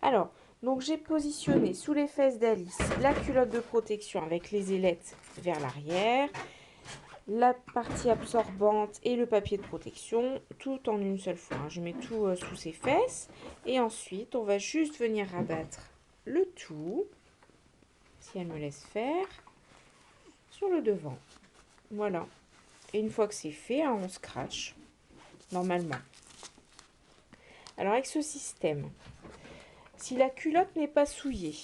Alors, donc j'ai positionné sous les fesses d'Alice la culotte de protection avec les ailettes vers l'arrière, la partie absorbante et le papier de protection, tout en une seule fois. Je mets tout sous ses fesses et ensuite on va juste venir rabattre le tout, si elle me laisse faire, sur le devant. Voilà. Et une fois que c'est fait, on scratch normalement. Alors avec ce système, si la culotte n'est pas souillée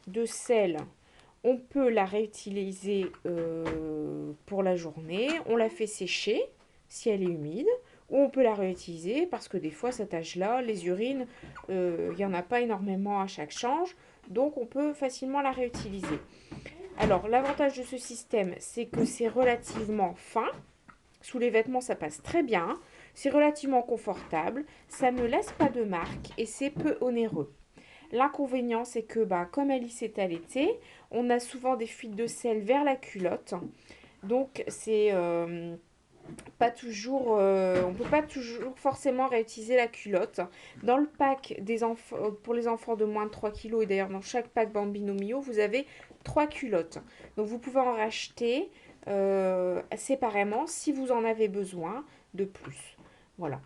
de sel, on peut la réutiliser pour la journée. On la fait sécher si elle est humide. Ou on peut la réutiliser parce que des fois, cet âge-là, les urines, il n'y en a pas énormément à chaque change. Donc, on peut facilement la réutiliser. Alors, l'avantage de ce système, c'est que c'est relativement fin. Sous les vêtements, ça passe très bien. C'est relativement confortable. Ça ne laisse pas de marque et c'est peu onéreux. L'inconvénient, c'est que comme Alice est allaitée, on a souvent des fuites de sel vers la culotte. Donc, c'est pas toujours, on peut pas toujours forcément réutiliser la culotte. Dans le pack des enfants, pour les enfants de moins de 3 kilos, et d'ailleurs dans chaque pack Bambino Mio, vous avez 3 culottes. Donc, vous pouvez en racheter séparément si vous en avez besoin de plus. Voilà.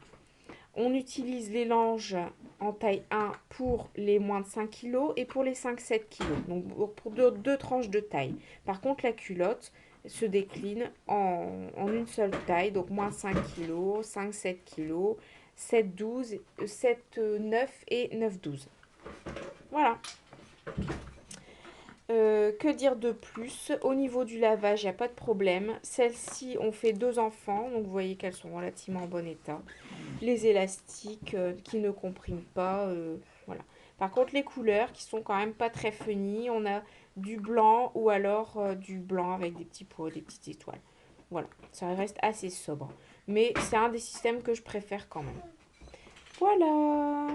On utilise les langes en taille 1 pour les moins de 5 kg et pour les 5-7 kg. Donc pour deux tranches de taille. Par contre, la culotte se décline en une seule taille. Donc moins 5 kg, 5-7 kg, 7-12, 7-9 et 9-12. Voilà. Que dire de plus? Au niveau du lavage, il n'y a pas de problème. Celle-ci, on fait 2 enfants, donc vous voyez qu'elles sont relativement en bon état. Les élastiques qui ne compriment pas, voilà. Par contre, les couleurs qui sont quand même pas très funny, on a du blanc ou alors du blanc avec des petits pots, des petites étoiles. Voilà, ça reste assez sobre. Mais c'est un des systèmes que je préfère quand même. Voilà.